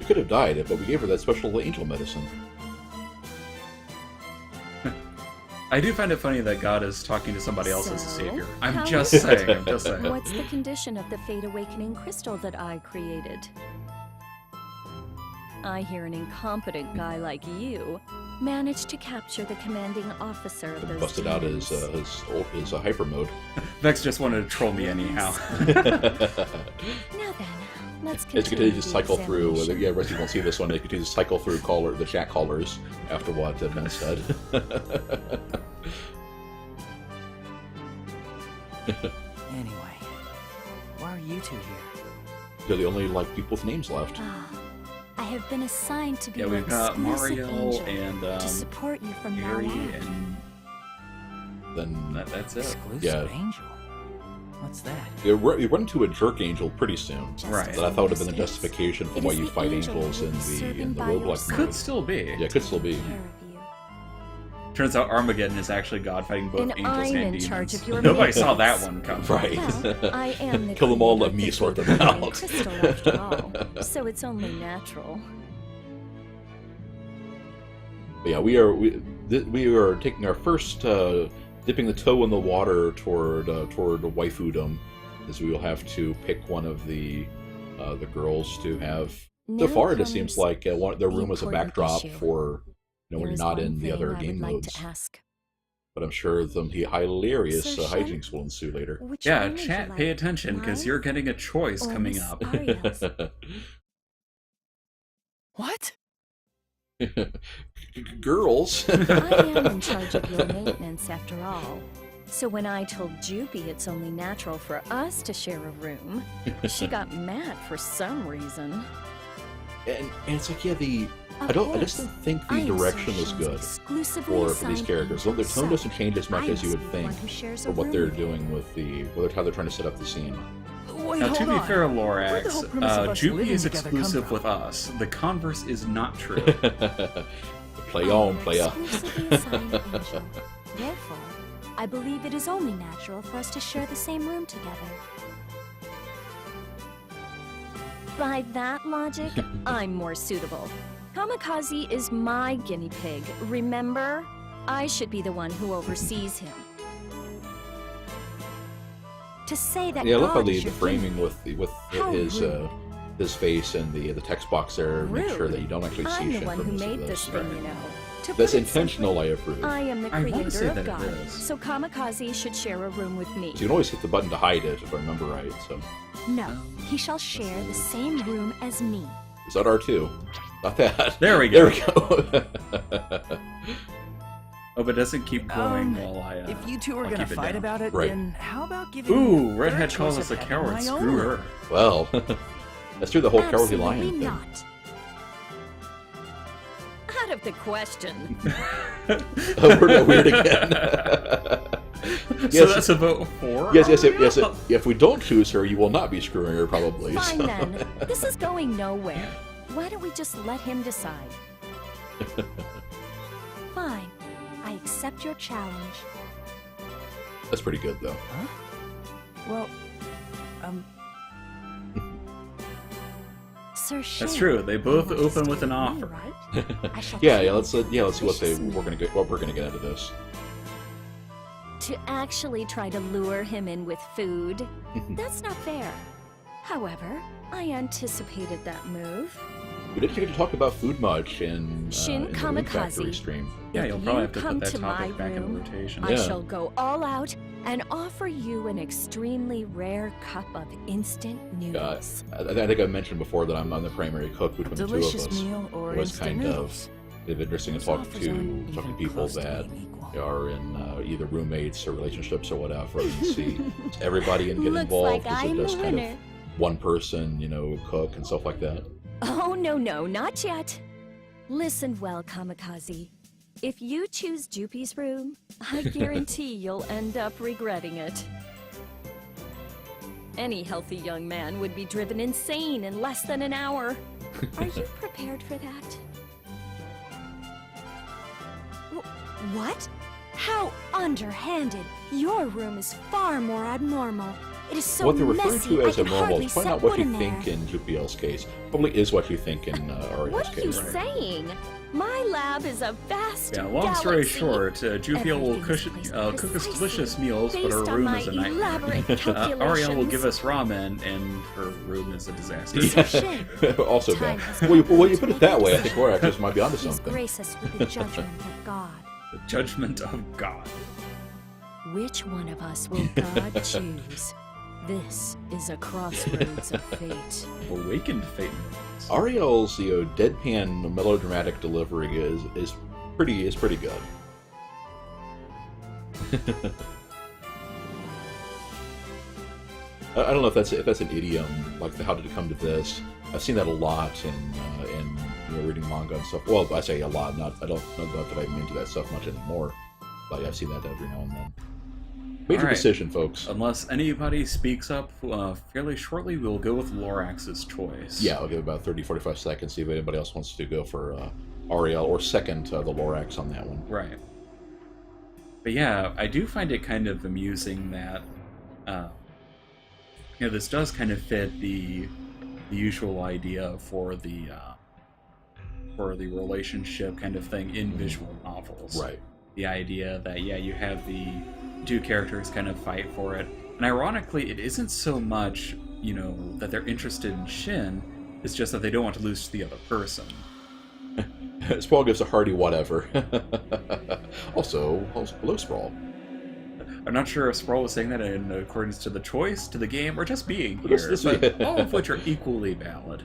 She could have died, but we gave her that special angel medicine. I do find it funny that God is talking to somebody else as a So, savior. how I'm just is saying, it? I'm just saying. What's the condition of the Fate Awakening crystal that I created? I hear an incompetent guy like you managed to capture the commanding officer of those Busted out demons. his hyper mode. Vex just wanted to troll me anyhow. Now then, let's As you continue to the cycle through, examination. yeah, rest of you won't see this one. They continue to cycle through the chat callers after what Ben said. Anyway, why are you two here? They're the only people with names left. Ah, I have been assigned to be Yeah, your we've got exclusive Mario angel and to support you from now Gary, on. and Then that's it. Exclusive Yeah. angel? What's that? you run into a jerk angel pretty soon. Just Right. as That I thought would have in been the this case, justification for it why is you the fight angel angels who in will be serving the by your roguelike side. Could still be. Yeah, could still be. Care of you. Turns out Armageddon is actually God fighting both And angels I'm and in demons. charge of your Nobody saw that maintenance. one coming. Right. Well, I am the Kill them all, creator let of me the sort Fate them Awakening out. crystal after all, so it's only natural. But yeah, we are taking our first dipping the toe in the water toward waifudom, as we will have to pick one of the girls to have. So Now far, it just seems comes like their room was a important backdrop issue. for when There you're is not one in the thing other I game would like modes. to ask. But I'm sure the hilarious Sir Shen? hijinks will ensue later. Which Yeah, one would you chat, like? pay attention, because Mine you're getting a choice or coming Miss up. Ariel's? What? Girls. I am in charge of your maintenance after all. So when I told Jupy it's only natural for us to share a room, she got mad for some reason. and it's like, yeah, I Of just don't think I the am direction Sir is Shen's good exclusively for these assigned characters. Their angel, tone so doesn't change as much I as you must would be the think one who shares for a what room they're with you. doing with how they're trying to set up the scene. Wait, Now, hold to be on. fair, Where'd the whole Lorax, premise of us Jupy living is together come exclusive from? with us. The converse is not true. Play I on, am playa. exclusively assigned angel. Therefore, I believe it is only natural for us to share the same room together. By that logic, I'm more suitable. Kamikaze is my guinea pig, remember? I should be the one who oversees him. To say that Yeah, I love how God is the your framing guinea with How his face and the text box there make sure Rude. that you don't actually see I'm the shit one from who this. made this thing, you know. To That's put it intentional, simply, I approve. I am the I wanna creator say of that it God, is. so Kamikaze should share a room with me. So you can always hit the button to hide it, if I remember right. So No, he shall share the same room as me. is that R2? Not that. There we go. There we go. Hope it doesn't keep going while I. If you two are I'll gonna keep it fight down. about it, Right. then how about giving Ooh, me a Redhead third calls choice us a of having coward. my Screw own? her. Well, let's do the whole cowardly Absolutely lion thing. not. Out of the question. We're weird again. So Yes. that's a vote for? Yes, Ariel? if we don't choose her, you will not be screwing her, probably. Fine so. then. This is going nowhere. Why don't we just let him decide? Fine. I accept your challenge. That's pretty good, though. Well, Sir Shen, That's true. They both you want to open stay with an me, offer. right? I shall Yeah, treat let's you see what deliciously. we're gonna get out of this. To actually try to lure him in with food, that's not fair. However, I anticipated that move. We didn't get to talk about food much in Shin the Moon Factory Kamikaze. stream. Yeah, If you'll probably you have to come put that to my topic back in room, rotation. I Yeah. shall go all out and offer you an extremely rare cup of instant noodles. I think I mentioned before that I'm the primary cook between the two of delicious us. meal or It was instant kind noodles? of interesting to Those talk offers to aren't even people close to that being equal. are in either roommates or relationships or whatever, and see everybody and get Looks involved. like Is it I'm the just kind winner. of one person, cook and stuff like that? Oh, no, not yet. Listen well, Kamikaze. If you choose Jupy's room, I guarantee you'll end up regretting it. Any healthy young man would be driven insane in less than an hour. Are you prepared for that? What? How underhanded! Your room is far more abnormal. It is so what they're referring messy, to I as a can normal hardly is probably set not what foot you in think there. in Jupiel's case. Probably is what you I think can hardly in set foot in Jupiel's case. Probably is what you think in Ariel's What are you case. saying? My lab is a vast Yeah, long story galaxy. short, Jupiel will Everything is placed cook us precisely delicious meals, but her based on room my is a nightmare. elaborate Ariel will calculations. give us ramen, and her room is a disaster. Shin, Also time bad. has Well, come when you to put make it that a way, I think decision. Lorax might be onto Please something. grace us with the judgment of God. The judgment of God. Which one of us will God choose? This is a crossroads of fate. Awakened Fate. Ariel's deadpan melodramatic delivery is pretty good. I don't know if that's an idiom, like the how did it come to this. I've seen that a lot in reading manga and stuff. Well, I say a lot, I don't know that I'm into that stuff much anymore, but yeah, I've seen that every now and then. Major All right. decision, folks. Unless anybody speaks up fairly shortly, we'll go with Lorax's choice. Yeah, I'll give about 30-45 seconds, see if anybody else wants to go for Ariel, or second the Lorax on that one. Right. But yeah, I do find it kind of amusing that this does kind of fit the usual idea for the relationship kind of thing in visual novels. Right. The idea that you have the two characters kind of fight for it, and ironically, it isn't so much that they're interested in Shin. It's just that they don't want to lose to the other person. Sprawl gives a hearty whatever. also, hello, Sprawl. I'm not sure if Sprawl was saying that in accordance to the choice, to the game, or just being here, but all of which are equally valid.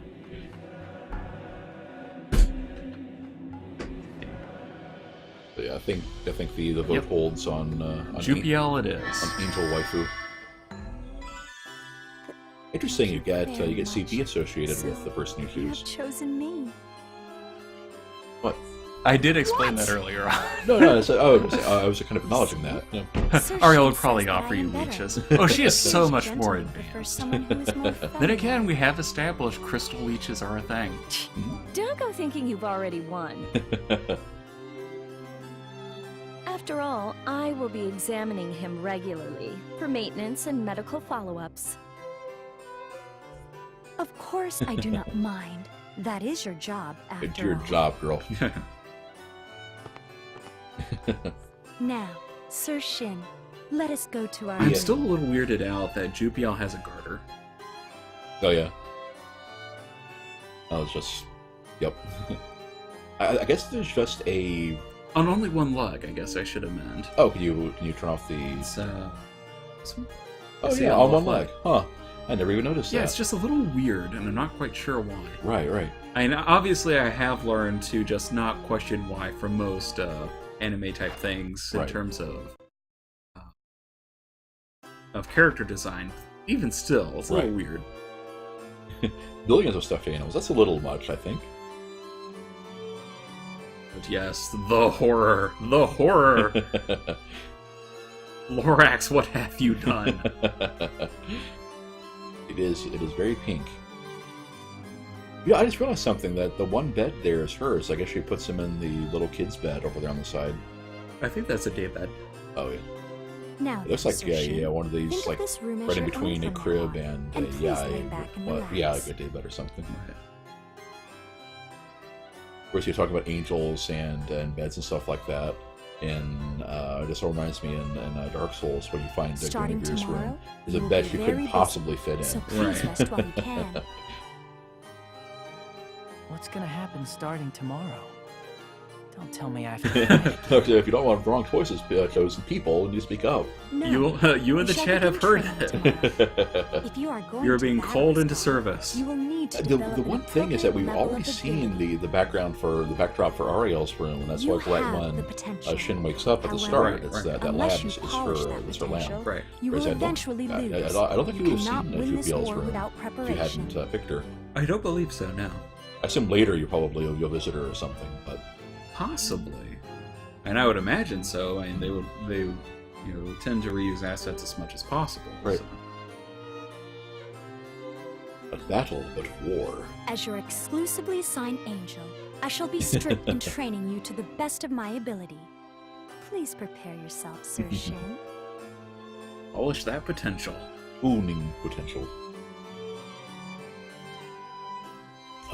But yeah, I think the vote holds on Jupiel it is. on Angel Waifu. Interesting, you get CP associated with the person you You have choose. chosen me. What? I did explain that earlier on. No, I was kind of acknowledging that. Yeah. Ariel would probably offer you leeches. Oh, she is so Being much gentle more prefers advanced. someone who is more Then feminine. again, we have established crystal leeches are a thing. Don't go thinking you've already won. After all, I will be examining him regularly for maintenance and medical follow-ups. Of course I do not mind. That is your job, after It's your all. job, girl. Now, Sir Shin, let us go to our I'm room. still a little weirded out that Jupiel has a garter. Oh yeah. Oh, it's just. Yep. I guess there's just a. On only one leg, I guess I should amend. Oh, can you turn off the? It's, this one? Oh See, yeah, on on the one left leg. Huh. I never even noticed Yeah, that. it's just a little weird, and I'm not quite sure why. Right. I mean, obviously, I have learned to just not question why for most anime-type things in Right. terms of character design. Even still, it's a little Right. weird. Billions of stuffed animals. That's a little much, I think. But yes, the horror. The horror! Lorax, what have you done? It is very pink. Yeah, I just realized something, that the one bed there is hers. I guess she puts him in the little kid's bed over there on the side. I think that's a daybed. Oh yeah. Now, It looks like Sir Shin, one of these think of like this room as right in your between a own from crib now on, and please yeah, lay back and a relax. good daybed or something. Of course, you're talking about angels and beds and stuff like that. And this all reminds me in Dark Souls, when you find the Starting Guinevere's room, tomorrow, there's you a will bed be you very couldn't busy, possibly fit in. So please Right. rest while you can. What's gonna happen starting tomorrow? Don't tell me I have to. If you don't want wrong choices chosen people, and you speak up. No, You in the we shall chat have begin heard training it. tomorrow. If you are going You're to being battle called this into god, service. You will need to The develop an one thing is that we've appropriate already level of seen ability. the backdrop for Ariel's room, and that's You like right have when the potential. Shin wakes up at the However, start. It's right. that Unless lab you is polish that her potential, lamp. Right. You Whereas will I don't- eventually I lose. don't think you would have cannot seen win this Jupiel's war room without if you preparation. hadn't picked her. I don't believe so, no. I assume later you'll visit her or something, but Possibly. And I would imagine so. I mean, they tend to reuse assets as much as possible. Right. So. a battle but war. As your exclusively assigned angel, I shall be strict in training you to the best of my ability. Please prepare yourself, Sir Shin. Polish that potential. spooning potential.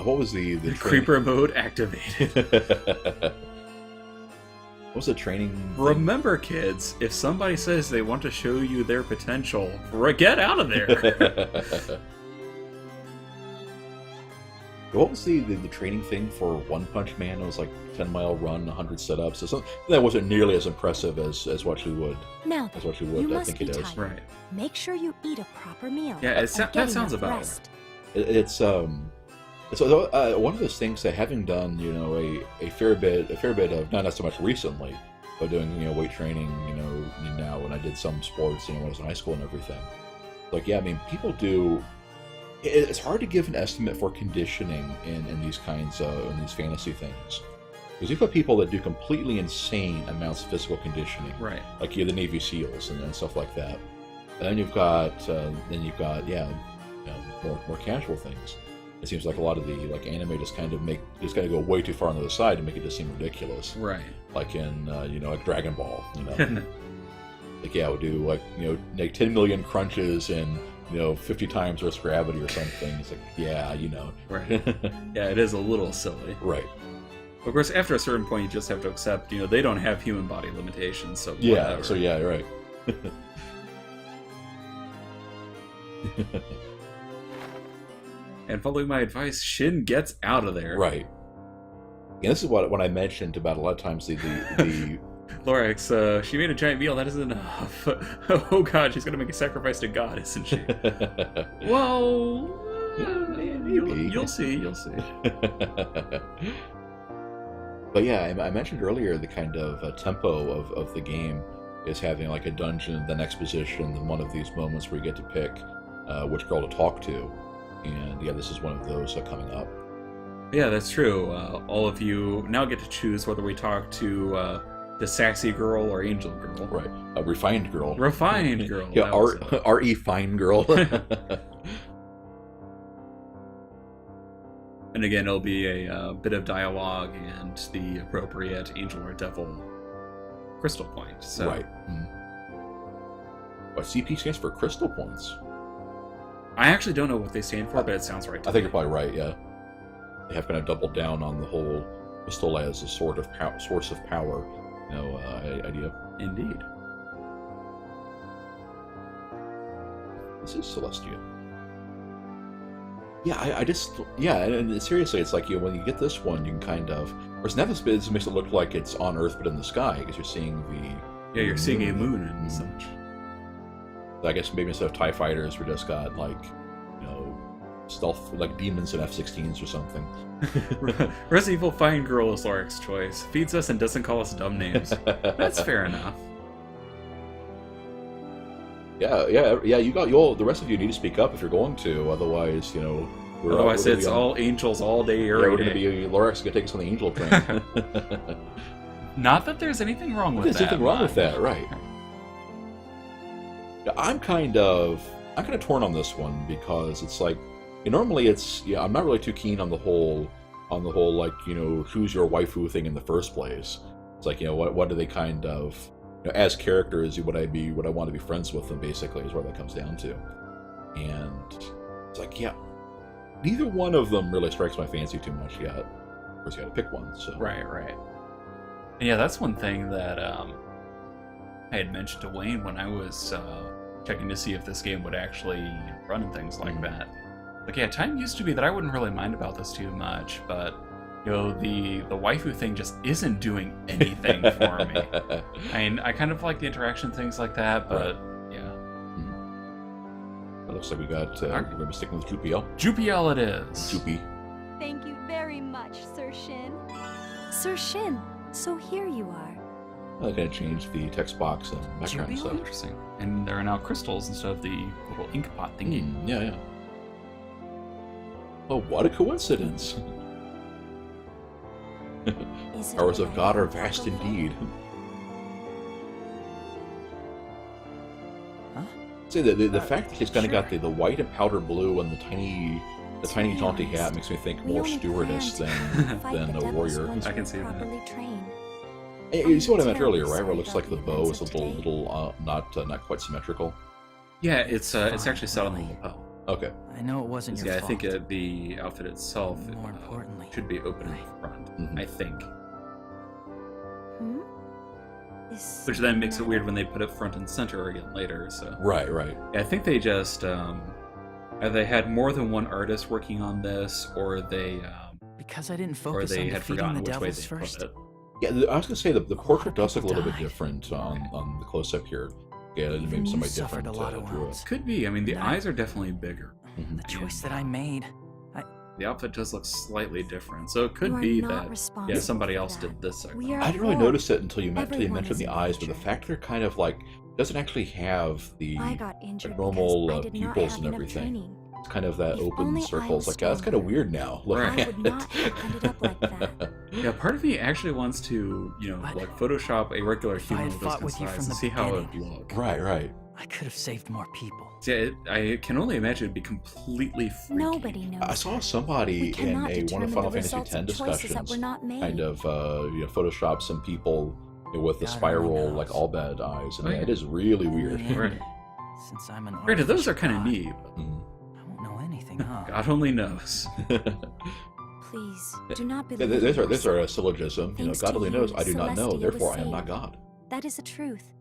What was the creeper mode activated? What was the training thing? Remember, kids, if somebody says they want to show you their potential, get out of there. What was the training thing for One Punch Man? It was like 10-mile run, 100 sit-ups. So that wasn't nearly as impressive as what you would. Now, As what you you would, I must think be it is. tired. Right. Make sure you eat a proper meal. Yeah, and that get sounds enough about rest. It's one of those things that having done a fair bit of, not so much recently, but doing weight training now, when I did some sports when I was in high school and everything. Like, yeah, I mean, people do. It's hard to give an estimate for conditioning in these kinds of in these fantasy things, because you've got people that do completely insane amounts of physical conditioning, Right. like the Navy SEALs and stuff like that. And then you've got more casual things. It seems like a lot of the anime just kind of go way too far on the other side to make it just seem ridiculous. Right. Like in like Dragon Ball, like we'll do like 10 million crunches and 50 times Earth's gravity or something. It's like Right. Yeah, it is a little silly. Right. Of course, after a certain point, you just have to accept, they don't have human body limitations, so Yeah. whatever. So yeah, right. And following my advice, Shin gets out of there. Right. And this is what I mentioned about a lot of times the Lorax, she made a giant meal, that isn't enough. Oh god, she's gonna make a sacrifice to God, isn't she? Well, maybe. You'll see. But yeah, I mentioned earlier the kind of tempo of the game is having like a dungeon, then exposition, then one of these moments where you get to pick which girl to talk to. And yeah, this is one of those coming up. Yeah, that's true. All of you now get to choose whether we talk to the sassy girl or angel girl. Right. A refined girl. Refined girl. Yeah, R.E. Fine girl. And again, it'll be a bit of dialogue and the appropriate angel or devil crystal point. So. Right. But CP stands for crystal points. I actually don't know what they stand for, but it sounds right to I think me. you're probably right, yeah. They have kind of doubled down on the whole crystal as a source of power, idea. Indeed. This is Celestia. Yeah, and seriously, it's like when you get this one, you can kind of. Of course, now this makes it look like it's on Earth but in the sky because you're seeing the. Yeah, you're seeing a moon and Mhm. such. I guess maybe instead of TIE fighters, we just got stealth like demons and F-16s or something. Resident Evil Fine Girl is Lorax's choice. Feeds us and doesn't call us dumb names. That's fair enough. Yeah. The rest of you need to speak up if you're going to. Otherwise, Otherwise, it's all angels all day, every we're day. going to be Lorax is going to take us on the angel train. Not that there's anything wrong with There's that. nothing wrong with that, right? Yeah, I'm kind of torn on this one because it's like normally I'm not really too keen on the whole like who's your waifu thing in the first place. It's like what do they kind of as characters would I want to be friends with them, basically is what that comes down to. And it's like neither one of them really strikes my fancy too much yet. Of course, you got to pick one. So Right. And yeah, that's one thing that I had mentioned to Wayne when I was checking to see if this game would actually run and things like that. Like, yeah, time used to be that I wouldn't really mind about this too much, but the waifu thing just isn't doing anything for me. I mean, I kind of like the interaction, things like that, but yeah. It looks like we got we're going to be sticking with Jupiel. Jupiel it is. Jupi. Thank you very much, Sir Shin. Sir Shin, so here you are. I'm going to change the text box and background Jupiel, stuff. interesting. And there are now crystals instead of the little ink pot thingy. Yeah. Oh, what a coincidence! Is it Powers of already God are 4 vast o'clock? indeed. Huh? See, the fact that she's kind of got the white and powder blue and the tiny be jaunty honest, hat makes me think we more only stewardess planned to than fight than the a devils warrior. once I we're can see that. properly trained. Hey, you see what I meant terribly earlier, right? Where it sorry looks about like the the bow is events a of little not quite symmetrical. Yeah, it's actually set on the lapel. Okay. I know it wasn't your Yeah, I fault. think the outfit itself More importantly, should be open in the front. Mhm. I think, Hmm? Is which then makes it weird when they put it front and center again later. So Right, right. yeah, I think they just either they had more than one artist working on this, or they because I didn't or focus on they had defeating forgotten the which way devils they first. put it. Yeah, I was gonna say the portrait does look a little bit died. different on the close up here. Yeah, Even maybe you somebody suffered different a lot of drew it. wounds. Could be. I mean, the No. eyes are definitely bigger. Mhm. The choice that I made. The outfit does look slightly different, so it could You are be not that responsible somebody for else that. did this segment. We are I didn't really poor. notice it until you Everyone mentioned is the in eyes, but the danger. fact they're kind of like doesn't actually have the I got injured normal because I did not pupils have and enough everything. training. It's kind of that If open only I circles. was Like that's kind of stronger, weird now. Looking Right. I at would not it. have ended up like that. Yeah, part of me actually wants to, But like Photoshop a regular if I human had with this fought with you size from and the see how it would beginning- look. Right, right. I could have saved more people. Yeah, I can only imagine it'd be completely freaky. Nobody knows. I saw that. somebody We in cannot one of determine Final the Fantasy results X of choices that discussions were not made. kind of Photoshop some people with the God only spiral knows. like all bad eyes, and Oh, yeah, yeah. it is really weird. In the Right. end, since I'm an Granted, those are artificial kind of god, neat, but Mhm. I won't know anything, huh? God only knows. Please, do not Yeah, believe these in are a yourself. syllogism. Thanks God to only you, knows. I do not know. Celestia was Therefore, I am not saved. God. That is the truth.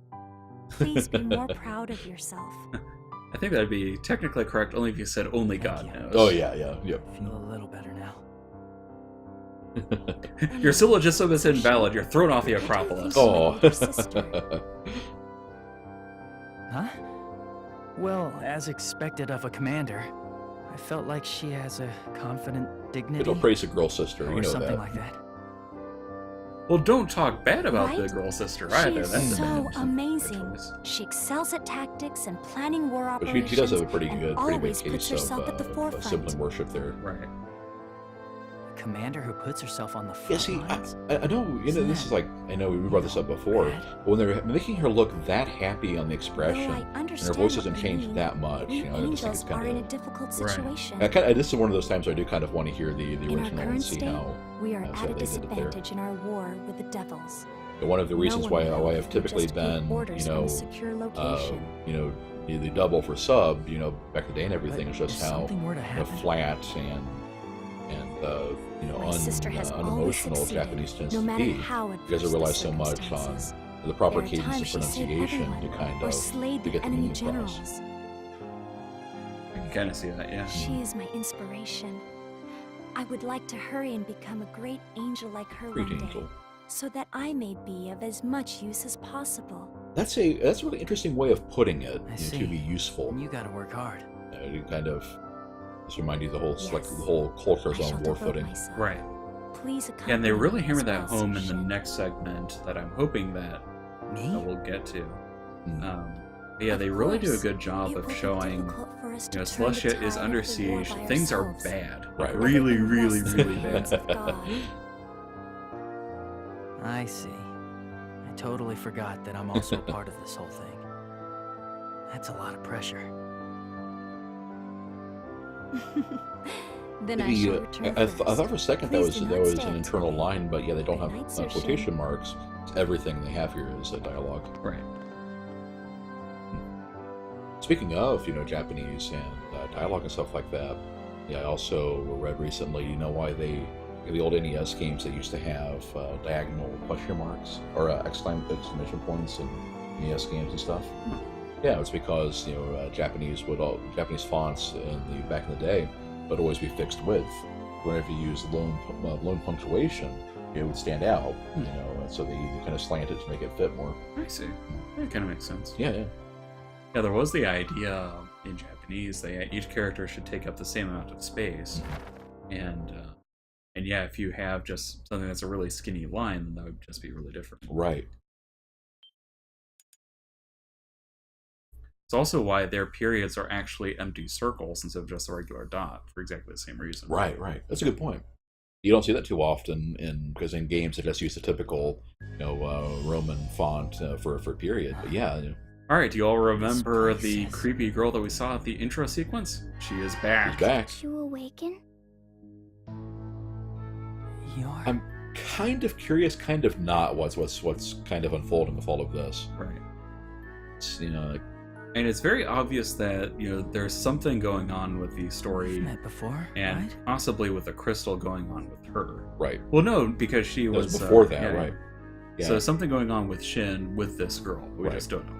Please be more proud of yourself. I think that'd be technically correct only if you said only Thank God you. knows. Oh yeah, yeah, yep. I feel a little better now. Your syllogism is invalid. You're thrown off the I don't Acropolis. think Oh. Your sister. Huh? Well, as expected of a commander, I felt like she has a confident dignity It'll praise a girl sister. or You know something that. like that. Well, don't talk bad about Right? the girl sister She either. is That's a so bad amazing. choice. She excels at tactics and planning war But operations. she does have a pretty and good always case puts herself at the of forefront. sibling worship there. Right. A commander who puts herself on the front Yeah, see, lines. I know, Isn't this that is like, I know we brought this up before, bad? but when they're making her look that happy on the Though expression, I and her understand voice what doesn't you change mean, that much, we I just think it's angels kind are in a of... difficult Right. situation. This is one of those times I do kind of want to hear the In our original and current see state, how... we are how at a they did it there. disadvantage in our war with the devils. And one of the reasons No why one will I've if we typically just give been, orders from a secure location. the double for sub, back in the day and everything, is But just if how something were to happen, flat and My sister has always unemotional succeeded, Japanese tends no to matter be. how You guys adverse rely the so much on circumstances. the proper There are cadence times of she saved pronunciation everyone, to kind or of slayed to the get the enemy meaning across. generals. I can kind of see that, yeah. She is my inspiration. I would like to hurry and become a great angel like her Great one day, angel. so that I may be of as much use as possible. That's a really interesting way of putting it. I To see. be useful. you gotta work hard. You kind of just remind you the whole Yes. the whole culture I is shall on war devote footing. myself. Right. Please accompany Yeah, and they really me hammer as that well, home in the Sir next segment that I'm hoping that Me? we'll get to. Mm. But yeah, Of they really do a course, good job It of will be showing, difficult for us to turn the Celestia is tide under of the war siege. by Things are ourselves. bad. Right. Really, Everything really, rests in the really hands bad. of God. I see. I totally forgot that I'm also a part of this whole thing. That's a lot of pressure. Then I Maybe, shall return I first. thought for a second that Please was do that not was stay an up internal too line, but yeah, they don't Good have night, Sir quotation Shin. marks. Everything they have here is a dialogue. Right. Speaking of, Japanese and dialogue and stuff like that, yeah, I also read recently, why the old NES games that used to have diagonal question marks or exclamation points in NES games and stuff. Yeah, it's because Japanese fonts back in the day would always be fixed width. Whenever you use lone punctuation, it would stand out, and so they kind of slant it to make it fit more. I see. That kind of makes sense. Yeah, yeah. Yeah, there was the idea in Japanese that each character should take up the same amount of space, and yeah, if you have just something that's a really skinny line, then that would just be really different. Right. It's also why their periods are actually empty circles instead of just a regular dot for exactly the same reason. Right. That's a good point. You don't see that too often, because in games they just use the typical, Roman font for period. But yeah. All right, do you all remember This the process. creepy girl that we saw at the intro sequence? She is back. He's back. Did you awaken? You're... I'm kind of curious, kind of not. What's kind of unfolding with all of this? Right. It's, And it's very obvious that, you know, there's something going on with the story Met before, and right? possibly with a crystal going on with her. Right. Well, no, because she That was was before that, yeah. right? Yeah. So something going on with Shin with this girl. We Right. just don't know.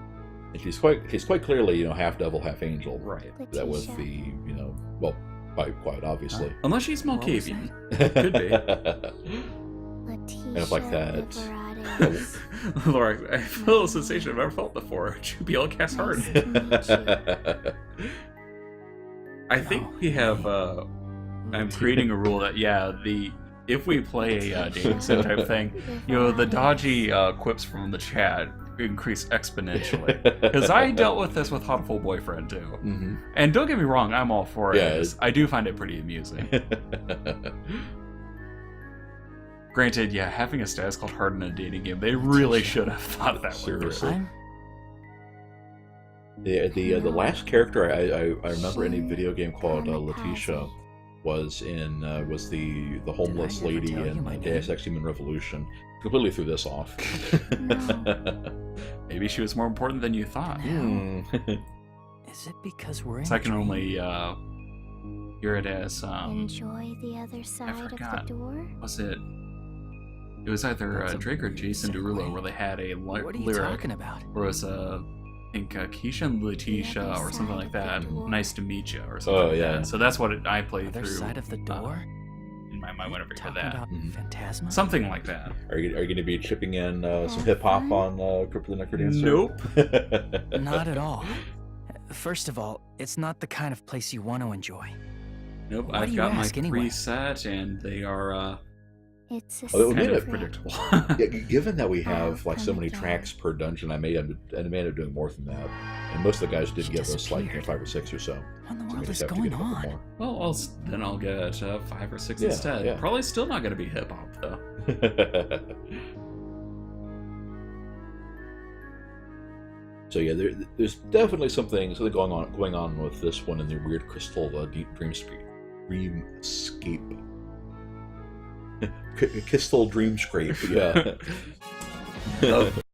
And she's quite clearly, you know, half devil, half angel. Right. That with the, you know, well, quite obviously. Unless she's What was Malkavian. Could be. Kind of like that. Laura, I feel a sensation I've never felt before. Jubiel cast hard. I think we have, I'm creating a rule that, yeah, if we play a dating sim type thing, you know, the dodgy quips from the chat increase exponentially. Because I dealt with this with Hotful Boyfriend too. Mm-hmm. And don't get me wrong, I'm all for it. Yeah, I do find it pretty amusing. Granted, yeah, having a status called hard in a dating game, they really should have thought that one through. I'm The last character I remember in a video game called Letitia was the homeless Did I never lady tell you in my Deus Ex Human Revolution. Completely threw this off. Maybe she was more important than you thought. Hmm. Is it because we're in So I can a dream? only hear it as Enjoy the other side of forgot. the door. was it? It was either That's a Drake or weird Jason Derulo segue. where they had a What are you lyric talking about? where it was I think Keisha and Letitia or something like that. Nice to meet you or something. Oh, like yeah. that. So that's what I played Other through side of the door? in my mind whenever I heard Talking that. about Mhm. Phantasma? Something like that. Are you going to be chipping in some hip hop on Crypt of the Necrodancer? Nope. Not at all. First of all, it's not the kind of place you want to enjoy. Nope. Why do I've you got my ask anyway? preset and they are It's a Oh, it kind made of it predictable. Yeah, given that we have I'll like so come many again. tracks per dungeon, I may end up doing more than that. And most of the guys did She give us like disappeared. 5 or 6 or so. What in the So we world just is have to going get a couple on? Well, then I'll get 5 or 6 Yeah, instead. yeah. Probably still not going to be hip hop though. more. So yeah, there's definitely something going on with this one in the weird crystal deep dreamscape. Crystal dreamscape, yeah.